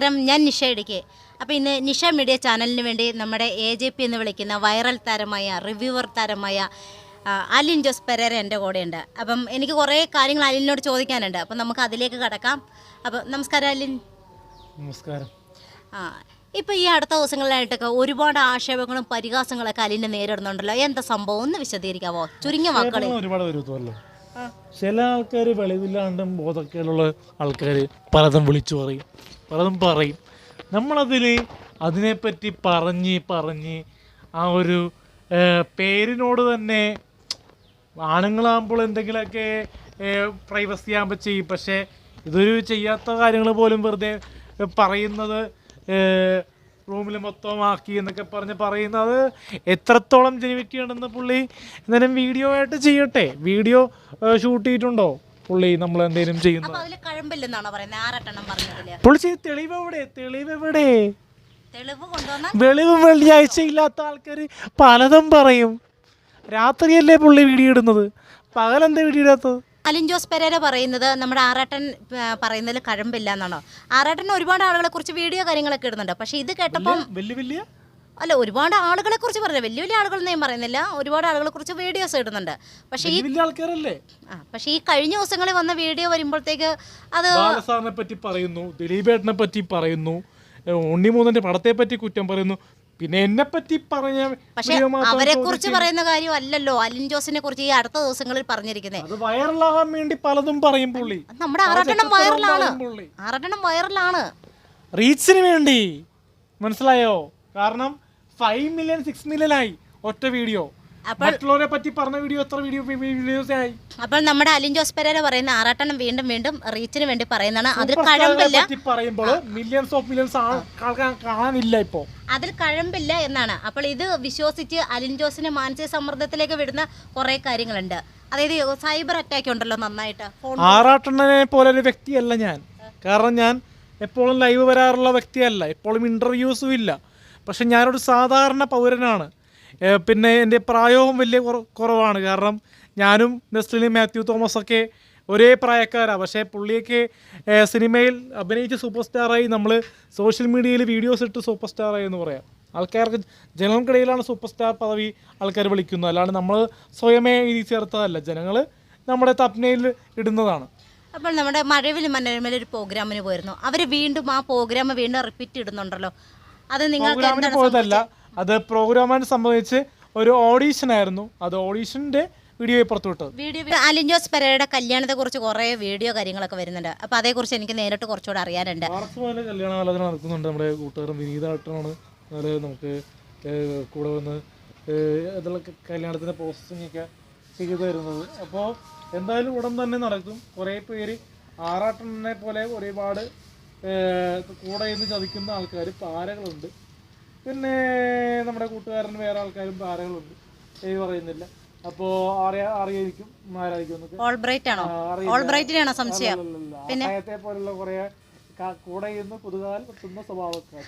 ഞാൻ നിഷ ഇടുക്കി. അപ്പോൾ ഇന്ന് നിഷ മീഡിയ ചാനലിന് വേണ്ടി നമ്മുടെ AJP എന്ന് വിളിക്കുന്ന വൈറൽ താരമായ റിവ്യൂവർ താരമായ അലിൻ ജോസ് പെരേര എൻ്റെ കൂടെയുണ്ട്. അപ്പം എനിക്ക് കുറേ കാര്യങ്ങൾ അലിനോട് ചോദിക്കാനുണ്ട്. അപ്പം നമുക്ക് അതിലേക്ക് കടക്കാം. അപ്പോൾ നമസ്കാരം അലിൻ. നമസ്കാരം. ഇപ്പോൾ ഈ അടുത്ത ദിവസങ്ങളിലായിട്ടൊക്കെ ഒരുപാട് ആക്ഷേപങ്ങളും പരിഹാസങ്ങളൊക്കെ അലിനെ നേരിടുന്നുണ്ടല്ലോ. എന്താ സംഭവം ഒന്ന് വിശദീകരിക്കാവോ ചുരുങ്ങിയ വാക്കുകളിൽ? ഒരുപാട് വരുമല്ലോ. ചില ആൾക്കാർ വെളിവില്ലാണ്ടും ബോധക്കേടുള്ള ആൾക്കാർ പലതും വിളിച്ചു പറയും, പലതും പറയും. അതിനെപ്പറ്റി പറഞ്ഞ് ആ ഒരു പേരിനോട് തന്നെ ആണുങ്ങളാകുമ്പോൾ എന്തെങ്കിലുമൊക്കെ പ്രൈവസി ആകുമ്പോൾ ചെയ്യും. പക്ഷേ ഇതൊരു ചെയ്യാത്ത കാര്യങ്ങൾ പോലും വെറുതെ പറയുന്നത് റൂമിൽ മൊത്തമാക്കി എന്നൊക്കെ പറയുന്നത് എത്രത്തോളം ജനിവിക്കുകയാണെന്ന് പുള്ളി എന്തായാലും വീഡിയോ ആയിട്ട് ചെയ്യട്ടെ. വീഡിയോ ഷൂട്ട് ചെയ്തിട്ടുണ്ടോ പുള്ളി നമ്മൾ എന്തെങ്കിലും ചെയ്യുന്നത്? പുള്ളി തെളിവെവിടെ? വെളിവ് വെള്ളിയാഴ്ച ഇല്ലാത്ത ആൾക്കാർ പലതും പറയും. രാത്രിയല്ലേ പുള്ളി വീഡിയോ ഇടുന്നത്, പകലെന്താ വീഡിയോ ഇടാത്തത്? അലിൻ ജോസ് പെരേര പറയുന്നത് നമ്മുടെ ആറാട്ടൻ പറയുന്നതിൽ കഴമ്പില്ല എന്നാണോ? ആറാട്ടൻ ഒരുപാട് ആളുകളെ കുറിച്ച് വീഡിയോ കാര്യങ്ങളൊക്കെ ഇടുന്നുണ്ട്. പക്ഷേ ഇത് കേട്ടപ്പം അല്ല, ഒരുപാട് ആളുകളെ കുറിച്ച് പറഞ്ഞു, വലിയ ആളുകളെന്നും പറയുന്നില്ല, ഒരുപാട് ആളുകളെ കുറിച്ച് വീഡിയോസ് ഇടുന്നുണ്ട്. പക്ഷേ ഈ കഴിഞ്ഞ ദിവസങ്ങളിൽ വന്ന വീഡിയോ വരുമ്പോഴത്തേക്ക് അത് ബാലസാറിനെ പറ്റി പറയുന്നു, ദിലീപേട്ടനെ പറ്റി പറയുന്നു, ഉണ്ണിമൂന്നന്റെ പടത്തെ പറ്റി കുറ്റം പറയുന്നു, പിന്നെ എന്നെ പറ്റി പറഞ്ഞ. പക്ഷെ അവരെ കുറിച്ച് പറയുന്ന കാര്യം അല്ലല്ലോ അലിൻ ജോസിനെ കുറിച്ച് ഈ അടുത്ത ദിവസങ്ങളിൽ പറഞ്ഞിരിക്കുന്നത്. അത് വൈറലാകാൻ വേണ്ടി പലതും പറയും പുള്ളി. നമ്മുടെ ആറാട്ടണം വൈറലാണ് റീച്ചിന് വേണ്ടി, മനസ്സിലായോ? കാരണം 5 മില്യൺ 6 മില്യൺ ആയി ഒറ്റ വീഡിയോ. മറ്റുള്ളവരെ പറ്റി പറഞ്ഞ വീഡിയോ എത്ര വീഡിയോസ് ആയി? അപ്പോൾ നമ്മുടെ അലിൻ ജോസ് പെരേര പറയുന്ന ആറാട്ടണം വീണ്ടും റീച്ചിന് വേണ്ടി പറയുന്നതാണ്. അതിൽ കഴമ്പില്ല പറയുമ്പോൾ മില്യൺസ് ഓഫ് മില്യൺസ് കാണാനില്ല, ഇപ്പോൾ അതിൽ കഴമ്പില്ല എന്നാണ്. അപ്പോൾ ഇത് വിശ്വസിച്ച് അലിൻ ജോസിനെ മാനസിക സമ്മർദ്ദത്തിലേക്ക് വിടുന്ന കുറെ കാര്യങ്ങളുണ്ട്. അതായത് സൈബർ അറ്റാക്ക് ഉണ്ടല്ലോ നന്നായിട്ട്. ആറാട്ടണ്ണനെ പോലെ ഒരു വ്യക്തിയല്ല ഞാൻ. കാരണം ഞാൻ എപ്പോഴും ലൈവ് വരാറുള്ള വ്യക്തിയല്ല, എപ്പോഴും ഇന്റർവ്യൂസും ഇല്ല. പക്ഷെ ഞാനൊരു സാധാരണ പൗരനാണ്. പിന്നെ എൻ്റെ പ്രായവും വലിയ കുറവാണ്. കാരണം ഞാനും നെസ്ലിനും മാത്യു തോമസൊക്കെ ഒരേ പ്രായക്കാരാണ്. പക്ഷേ പുള്ളിയൊക്കെ സിനിമയിൽ അഭിനയിച്ച് സൂപ്പർ സ്റ്റാറായി, നമ്മൾ സോഷ്യൽ മീഡിയയിൽ വീഡിയോസ് ഇട്ട് സൂപ്പർ സ്റ്റാറായി എന്ന് പറയാം. ആൾക്കാർക്ക് ജനങ്ങൾക്കിടയിലാണ് സൂപ്പർ സ്റ്റാർ പദവി ആൾക്കാർ വിളിക്കുന്നത്, അല്ലാണ്ട് നമ്മൾ സ്വയമേ എഴുതി ചേർത്തതല്ല. ജനങ്ങൾ നമ്മുടെ തപ്നയിൽ ഇടുന്നതാണ്. അപ്പോൾ നമ്മുടെ മഴവിൽ മനോരമയിൽ ഒരു പ്രോഗ്രാമിന് പോയിരുന്നു. അവർ വീണ്ടും ആ പ്രോഗ്രാം റിപ്പീറ്റ് ഇടുന്നുണ്ടല്ലോ. അത് നിങ്ങൾക്ക് പോയതല്ല, അത് പ്രോഗ്രാമിനെ സംബന്ധിച്ച് ഒരു ഓഡീഷൻ ആയിരുന്നു. അത് ഓഡീഷൻ്റെ വീഡിയോ പുറത്തുവിട്ടത്. അലിൻ ജോസ് പെരേരയുടെ കല്യാണത്തെ കുറിച്ച് കുറേ വീഡിയോ കാര്യങ്ങളൊക്കെ വരുന്നുണ്ട്. അപ്പോൾ അതേക്കുറിച്ച് എനിക്ക് നേരിട്ട് കുറച്ചുകൂടെ അറിയാനുണ്ട്. കല്യാണ ആലോചന നടക്കുന്നുണ്ട്. നമ്മുടെ കൂട്ടുകാരൻ വിനീതായിട്ടാണ് നമുക്ക് കൂടെ വന്ന് ഇതൊക്കെ കല്യാണത്തിൻ്റെ പ്രോസസ്സിംഗ് ഒക്കെ ചെയ്തു തരുന്നത്. അപ്പോൾ എന്തായാലും ഉടൻ തന്നെ നടക്കും. കുറേ പേര് ആറാട്ടനെ പോലെ ഒരുപാട് കൂടെ നിന്ന് ചതിക്കുന്ന ആൾക്കാർ പാരകളുണ്ട്. പിന്നെ നമ്മുടെ കൂട്ടുകാരന് വേറെ ആൾക്കാരും താരങ്ങളുണ്ട്, പേര് പറയുന്നില്ല. അപ്പോൾ അറിയായിരിക്കും ആരായിരിക്കും. അദ്ദേഹത്തെ പോലുള്ള കുറെ കൂടെ ഇരുന്ന് പുതുകാൽ വെട്ടുന്ന സ്വഭാവക്കാർ.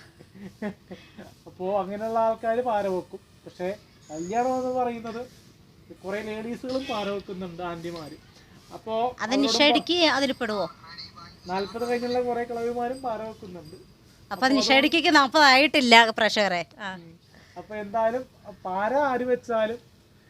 അപ്പോൾ അങ്ങനെയുള്ള ആൾക്കാർ പാര വെക്കും. പക്ഷേ കല്യാണം എന്ന് പറയുന്നത് കുറെ ലേഡീസുകളും പാര വെക്കുന്നുണ്ട്, ആന്റിമാര്. അപ്പോൾ 40 കഴിഞ്ഞുള്ള കുറെ കളവിമാരും പാര വെക്കുന്നുണ്ട്. അപ്പൊ നിഷേഡിക്ക് 40 ആയിട്ടില്ല പ്രഷറെ. അപ്പൊ എന്തായാലും പാര ആര് വെച്ചാലും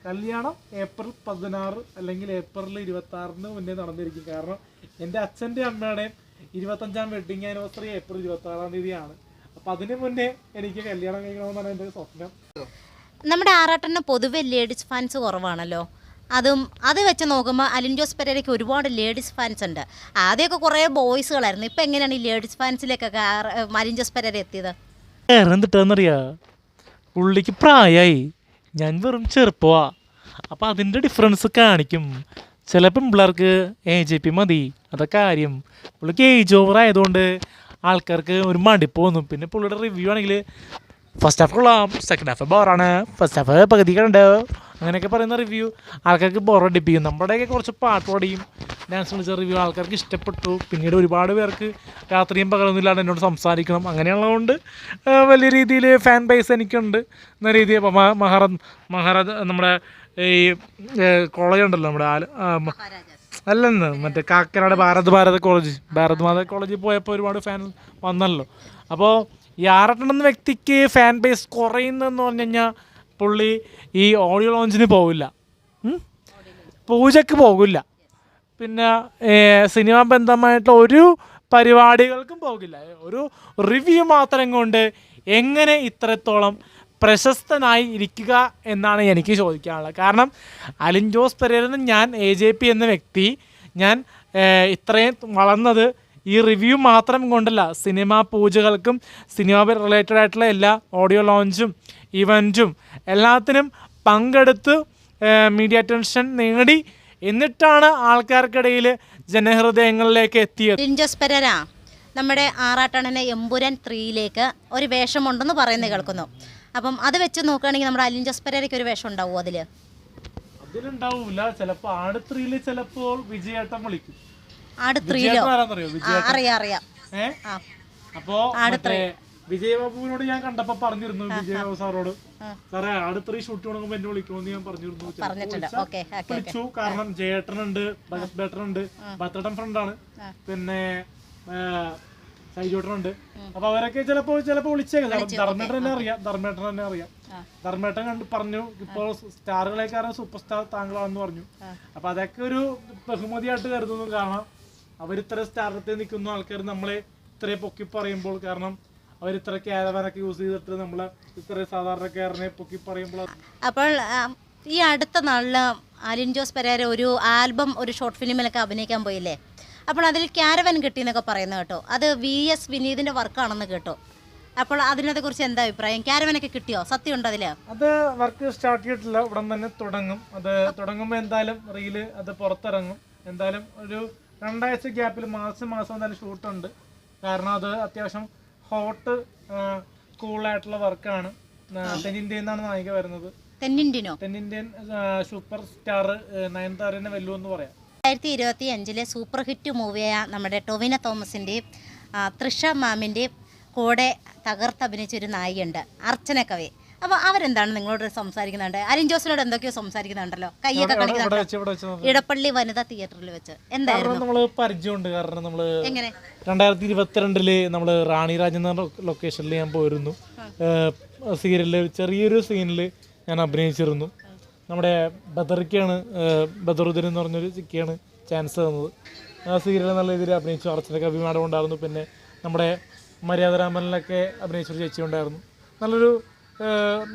കല്യാണം ഏപ്രിൽ 16 അല്ലെങ്കിൽ ഏപ്രിൽ 26 മുന്നേ നടന്നിരിക്കും. കാരണം എൻ്റെ അച്ഛൻ്റെ അമ്മയുടെയും 25ാം വെഡിങ് ആനിവേഴ്സറി ഏപ്രിൽ 26 തീയതിയാണ്. അപ്പൊ അതിന് മുന്നേ എനിക്ക് കല്യാണം കഴിക്കണമെന്നാണ് എൻ്റെ സ്വപ്നം. നമ്മുടെ ആറാട്ടന് പൊതുവെ ലേഡീസ് ഫാൻസ് കുറവാണല്ലോ. അത് വെച്ച് നോക്കുമ്പോൾ അലിൻ ജോസ് പെരേരയ്ക്ക് ഒരുപാട് ലേഡീസ് ഫാൻസ് ഉണ്ട്. ആദ്യമൊക്കെ കുറേ ബോയ്സുകളായിരുന്നു. ഇപ്പം എങ്ങനെയാണ് ഈ ലേഡീസ് ഫാൻസിലേക്കൊക്കെ അലിൻ ജോസ് പെരേര എത്തിയത്? എന്തിട്ടാന്നറിയാ, പുള്ളിക്ക് പ്രായമായി, ഞാൻ വെറും ചെറുപ്പമാ. അപ്പം അതിൻ്റെ ഡിഫറൻസ് കാണിക്കും. ചിലപ്പം പിള്ളേർക്ക് AJP മതി, അതൊക്കെ കാര്യം. പുള്ളിക്ക് ഏജ് ഓവർ ആയതുകൊണ്ട് ആൾക്കാർക്ക് ഒരു മടിപ്പ് തോന്നും. പിന്നെ പുള്ളിയുടെ റിവ്യൂ ആണെങ്കിൽ ഫസ്റ്റ് ഹാഫ് കൊള്ളാം, സെക്കൻഡ് ഹാഫ് ബോറാണ്, ഫസ്റ്റ് ഹാഫ് പകുതികളുണ്ട്, അങ്ങനെയൊക്കെ പറയുന്ന റിവ്യൂ ആൾക്കാർക്ക് ബോറടിപ്പിക്കും. നമ്മുടെയൊക്കെ കുറച്ച് പാട്ടോടെയും ഡാൻസ് കളിച്ച റിവ്യൂ ആൾക്കാർക്ക് ഇഷ്ടപ്പെട്ടു. പിന്നീട് ഒരുപാട് പേർക്ക് രാത്രിയും പകലൊന്നും ഇല്ലാണ്ട് എന്നോട് സംസാരിക്കണം, അങ്ങനെയുള്ളതുകൊണ്ട് വലിയ രീതിയിൽ ഫാൻ ബേസ് എനിക്കുണ്ട് എന്ന രീതിയിൽ. മഹാരാജ് നമ്മുടെ ഈ കോളേജ് ഉണ്ടല്ലോ, നമ്മുടെ അല്ലെന്ന് മറ്റേ കാക്കനാട് ഭാരത് മാതാ കോളേജിൽ പോയപ്പോൾ ഒരുപാട് ഫാൻ വന്നല്ലോ. അപ്പോൾ ഈ ആറട്ടൻ എന്ന വ്യക്തിക്ക് ഫാൻ ബേസ് കുറയുന്നതെന്ന് പറഞ്ഞു കഴിഞ്ഞാൽ പുള്ളി ഈ ഓഡിയോ ലോഞ്ചിന് പോകില്ല, പൂജയ്ക്ക് പോകില്ല, പിന്നെ സിനിമ ബന്ധമായിട്ടുള്ള ഒരു പരിപാടികൾക്കും പോകില്ല. ഒരു റിവ്യൂ മാത്രം കൊണ്ട് എങ്ങനെ ഇത്രത്തോളം പ്രശസ്തനായി ഇരിക്കുക എന്നാണ് എനിക്ക് ചോദിക്കാനുള്ളത്. കാരണം അലിൻ ജോസ് പെരേര ഞാൻ AJP എന്ന വ്യക്തി ഞാൻ ഇത്രയും വളർന്നത് ഈ റിവ്യൂ മാത്രം കൊണ്ടല്ല, സിനിമ പൂജകൾക്കും സിനിമ റിലേറ്റഡ് ആയിട്ടുള്ള എല്ലാ ഓഡിയോ ലോഞ്ചും ഇവൻറ്റും എല്ലാത്തിനും പങ്കെടുത്ത് മീഡിയ അറ്റൻഷൻ നേടി, എന്നിട്ടാണ് ആൾക്കാർക്കിടയിൽ ജനഹൃദയങ്ങളിലേക്ക് എത്തിയത്. അലിൻ ജോസ് പെരേര നമ്മുടെ ആറാട്ടണ്ണനെ എമ്പുരാൻ 3 ഒരു വേഷമുണ്ടെന്ന് പറയുന്നത് കേൾക്കുന്നു. അപ്പം അത് വെച്ച് നോക്കുകയാണെങ്കിൽ നമ്മുടെ അലിൻ ജോസ് പെരേരയ്ക്ക് ഒരു വേഷം ഉണ്ടാവുമോ? അതിലുണ്ടാവൂല. ചിലപ്പോൾ ആട് 3 ചിലപ്പോൾ വിജയേട്ടൻ വിളിക്കും. ആട് 3 അറിയാം. അപ്പോ വിജയബാബുവിനോട് ഞാൻ കണ്ടപ്പോ പറഞ്ഞിരുന്നു, വിജയബാബു സാറോട്, സാറേ ആട് 3 ഷൂട്ട് തുടങ്ങുമ്പോ എന്നെ വിളിക്കുമെന്ന് ഞാൻ പറഞ്ഞിരുന്നു. വിളിച്ചു. കാരണം ജയേട്ടനുണ്ട്, ഭഗത് ബേട്ടനുണ്ട്, ഭദ്രട്ടൻ ഫ്രണ്ടാണ്, പിന്നെ സൈജോട്ടനുണ്ട്. അപ്പൊ അവരൊക്കെ ചിലപ്പോ വിളിച്ചേക്കാം. ധർമ്മേട്ടൻ തന്നെ അറിയാം. ധർമ്മേട്ടൻ കണ്ട് പറഞ്ഞു, ഇപ്പോൾ സ്റ്റാറുകളെക്കാരും സൂപ്പർ സ്റ്റാർ താങ്കളാണെന്ന് പറഞ്ഞു. അപ്പൊ അതൊക്കെ ഒരു ബഹുമതിയായിട്ട് കരുതുന്നു. കാരണം അവരിത്ര സ്റ്റാറിൽ നിൽക്കുന്ന ആൾക്കാർ നമ്മളെ ഇത്രയും പൊക്കി പറയുമ്പോൾ, കാരണം അവരിത്ര ക്യാരവാനൊക്കെ യൂസ് ചെയ്തിട്ട് നമ്മളെ ഇത്ര സാധാരണക്കാരനെ പൊക്കി പറയുമ്പോൾ. അപ്പോൾ ഈ അടുത്ത നാളില് അലിൻ ജോസ് പെരേര ഒരു ആൽബം, ഒരു ഷോർട്ട് ഫിലിമിലൊക്കെ അഭിനയിക്കാൻ പോയില്ലേ? അപ്പോൾ അതിൽ ക്യാരവൻ കിട്ടിയെന്നൊക്കെ പറയുന്നത് കേട്ടോ. അത് VS വിനീതിൻ്റെ വർക്കാണെന്ന് കേട്ടോ. അപ്പോൾ അതിനകത്തെ കുറിച്ച് എന്താ അഭിപ്രായം? ക്യാരവനൊക്കെ കിട്ടിയോ? സത്യം ഉണ്ടോ അതില്? അത് വർക്ക് സ്റ്റാർട്ട് ചെയ്തിട്ടില്ല, ഉടൻ തന്നെ തുടങ്ങും. അത് തുടങ്ങുമ്പോൾ എന്തായാലും റീല് അത് പുറത്തിറങ്ങും. എന്തായാലും ഒരു 2 ആഴ്ച ഗ്യാപ്പിൽ മാസം എന്തായാലും ഷൂട്ടുണ്ട്. കാരണം അത് അത്യാവശ്യം ഹോട്ട് കൂളായിട്ടുള്ള വർക്കാണ്. തെന്നിന്ത്യയിൽ നിന്നാണ് നായിക വരുന്നത്. തെന്നിന്ത്യൻ സൂപ്പർ സ്റ്റാർ നയൻതാരനെ വെല്ലുവെന്ന് പറയാം. 2025 സൂപ്പർ ഹിറ്റ് മൂവിയായ നമ്മുടെ ടൊവിനോ തോമസിൻ്റെയും തൃഷ മാമിൻ്റെയും കൂടെ തകർത്തഭിനയിച്ചൊരു നായികയുണ്ട്, അർച്ചന കവി. അപ്പോൾ അവരെന്താണ് നിങ്ങളോട് സംസാരിക്കുന്നുണ്ട്? അലിൻ ജോസിനോട് എന്തൊക്കെയോ സംസാരിക്കുന്നുണ്ടല്ലോ, കൈയൊക്കെ കാണിക്കുന്നുണ്ടല്ലോ, ഇടപ്പള്ളി വനിതാ തിയേറ്ററിൽ വെച്ച്. എന്തായിരുന്നു നമ്മൾ പരിചയമുണ്ട്? കാരണം നമ്മൾ 2022 നമ്മൾ റാണിരാജ് എന്ന ലൊക്കേഷനിൽ ഞാൻ പോയിരുന്നു. സീരിയലിൽ ചെറിയൊരു സീനിൽ ഞാൻ അഭിനയിച്ചിരുന്നു. നമ്മുടെ ബദറുദ്ദീൻ എന്ന് പറഞ്ഞൊരു ചിക്കിയാണ് ചാൻസ് തന്നത്. ആ സീരിയൽ നല്ല രീതിയിൽ അഭിനയിച്ചു. അർച്ചനക്ക് അഭിമാനം ഉണ്ടായിരുന്നു. പിന്നെ നമ്മുടെ മര്യാദരാമനിലൊക്കെ അഭിനയിച്ചൊരു ചേച്ചി ഉണ്ടായിരുന്നു. നല്ലൊരു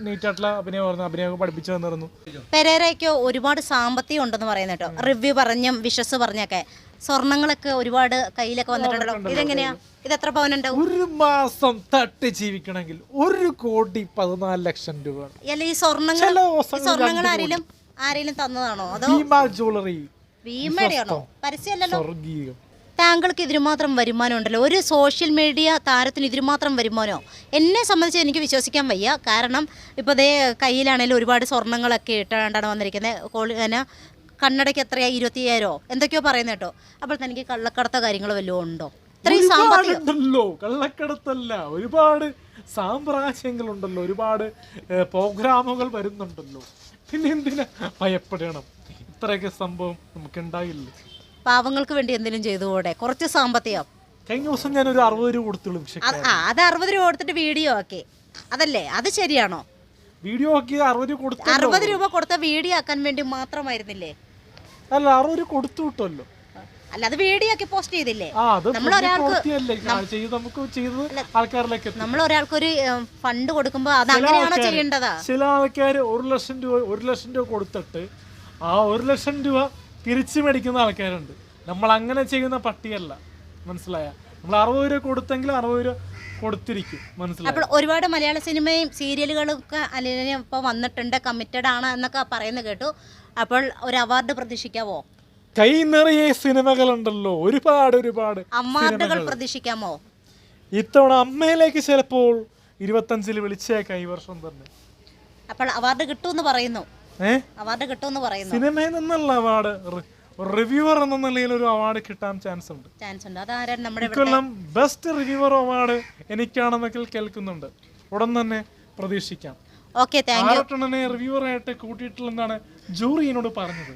നീറ്റായിട്ടുള്ള അഭിനയം പഠിപ്പിച്ചു തന്നിരുന്നു. പെരേരയ്ക്ക് ഒരുപാട് സാമ്പത്തികം ഉണ്ടെന്ന് പറയുന്നത് കേട്ടോ. റിവ്യൂ പറഞ്ഞും വിശ്വസ് പറഞ്ഞൊക്കെ സ്വർണ്ണങ്ങളൊക്കെ ഒരുപാട് കയ്യിലൊക്കെ വന്നിട്ടുണ്ടല്ലോ. ഇതെങ്ങനെയാ? ഇത് എത്ര പവനുണ്ടാവും? ഒരു മാസം തട്ടി ജീവിക്കണമെങ്കിൽ 1,14,00,000 രൂപ. അല്ല, ഈ സ്വർണ്ണങ്ങൾ ആരെങ്കിലും തന്നതാണോ? അതോ ജ്വല്ലറി ഭീമയുടെയാണോ? പരസ്യമല്ലല്ലോ. താങ്കൾക്ക് ഇതിനു മാത്രം വരുമാനം ഉണ്ടല്ലോ, ഒരു സോഷ്യൽ മീഡിയ താരത്തിന് ഇതിനു മാത്രം വരുമാനമോ? എന്നെ സംബന്ധിച്ച് എനിക്ക് വിശ്വസിക്കാൻ വയ്യ. കാരണം ഇപ്പോൾ ദേ കയ്യിലാണെങ്കിലും ഒരുപാട് സ്വർണ്ണങ്ങളൊക്കെ ഇട്ടാണ്ടാണ് വന്നിരിക്കുന്നത്. കണ്ണടയ്ക്ക് എത്രയാ? 25,000 എന്തൊക്കെയോ പറയുന്നത് കേട്ടോ. അപ്പോൾ തനിക്ക് കള്ളക്കടത്ത കാര്യങ്ങൾ വല്ലതും ഉണ്ടോ? ഇത്രയും സാമ്പത്തികമല്ലോ. കള്ളക്കടത്തല്ല, ഒരുപാട് സാമ്രാജ്യങ്ങളുണ്ടല്ലോ, ഒരുപാട് പ്രോഗ്രാമുകൾ വരുന്നുണ്ടല്ലോ. പിന്നെ എന്തിനാ ഭയപ്പെടണം? ഇത്രയൊക്കെ സംഭവം നമുക്ക് ഉണ്ടായില്ല. പാവങ്ങൾക്ക് വേണ്ടി എന്തെങ്കിലും ചെയ്തുകൂടെ? കുറച്ച് സാമ്പത്തികം. കഴിഞ്ഞ ദിവസം ഞാൻ ഒരു 60 രൂപ കൊടുത്തുള്ളൂ. അത് 60 രൂപ കൊടുത്തിട്ട് വീഡിയോ ആക്കി, അതല്ലേ? അത് ശരിയാണോ? വീഡിയോ ആക്കി 60 രൂപ കൊടുത്ത വീഡിയോ ആക്കാൻ വേണ്ടി മാത്രമായിരുന്നില്ലേ? അല്ല, 60 രൂപ കൊടുത്തു വിട്ടല്ലോ. അല്ല, അത് വീഡിയോ ആക്കി പോസ്റ്റ് ചെയ്തില്ലേ? നമ്മൾ ഒരാൾക്കൊരു ഫണ്ട് കൊടുക്കുമ്പോ അത് അങ്ങനെയാണോ ചെയ്യേണ്ടതാ? ചില ആൾക്കാർ 1 ലക്ഷം രൂപ കൊടുത്തിട്ട് ആ 1 ലക്ഷം രൂപ തിരിച്ചു മേടിക്കുന്ന ആൾക്കാരുണ്ട്. നമ്മൾ അങ്ങനെ ചെയ്യുന്ന പട്ടിയല്ല, മനസ്സിലായ? നമ്മൾ 60 രൂപ കൊടുത്തെങ്കിൽ 60 രൂപ കൊടുത്തിരിക്കും, മനസ്സിലായി? അപ്പോൾ ഒരുപാട് മലയാള സിനിമയും സീരിയലുകളൊക്കെ അല്ലെങ്കിൽ ഇപ്പോൾ വന്നിട്ടുണ്ട്, കമ്മിറ്റഡ് ആണ് എന്നൊക്കെ പറയുന്നത് കേട്ടു. അപ്പോൾ ഒരു അവാർഡ് പ്രതീക്ഷിക്കാവോ? കൈ നിറയെ സിനിമകളുണ്ടല്ലോ, ഒരുപാട് അവാർഡുകൾ പ്രതീക്ഷിക്കാമോ? ഇത്തവണ അമ്മയിലേക്ക് ചിലപ്പോൾ 25-ൽ വിളിച്ചേക്കാം ഈ വർഷം തന്നെ. അപ്പോൾ അവാർഡ് കിട്ടുമെന്ന് പറയുന്നു. അവാർഡ് കിട്ടുമെന്ന് പറയുന്നു. സിനിമയിൽ നിന്നുള്ള അവാർഡ്, റിവ്യൂവർ എന്ന നിലയിൽ ഒരു അവാർഡ് കിട്ടാൻ ചാൻസ് ഉണ്ട്. അതാരാണ്? നമ്മുടെ ബെസ്റ്റ് റിവ്യൂവർ അവാർഡ് എനിക്കാണെന്നൊക്കെ കേൾക്കുന്നുണ്ട്. ഉടൻ തന്നെ പ്രതീക്ഷിക്കാം. Okay, thank you. റിവ്യൂവർ ആയിട്ട് കൂട്ടിയിട്ടില്ലെന്നാണ് ജൂറി എന്നോട് പറഞ്ഞത്.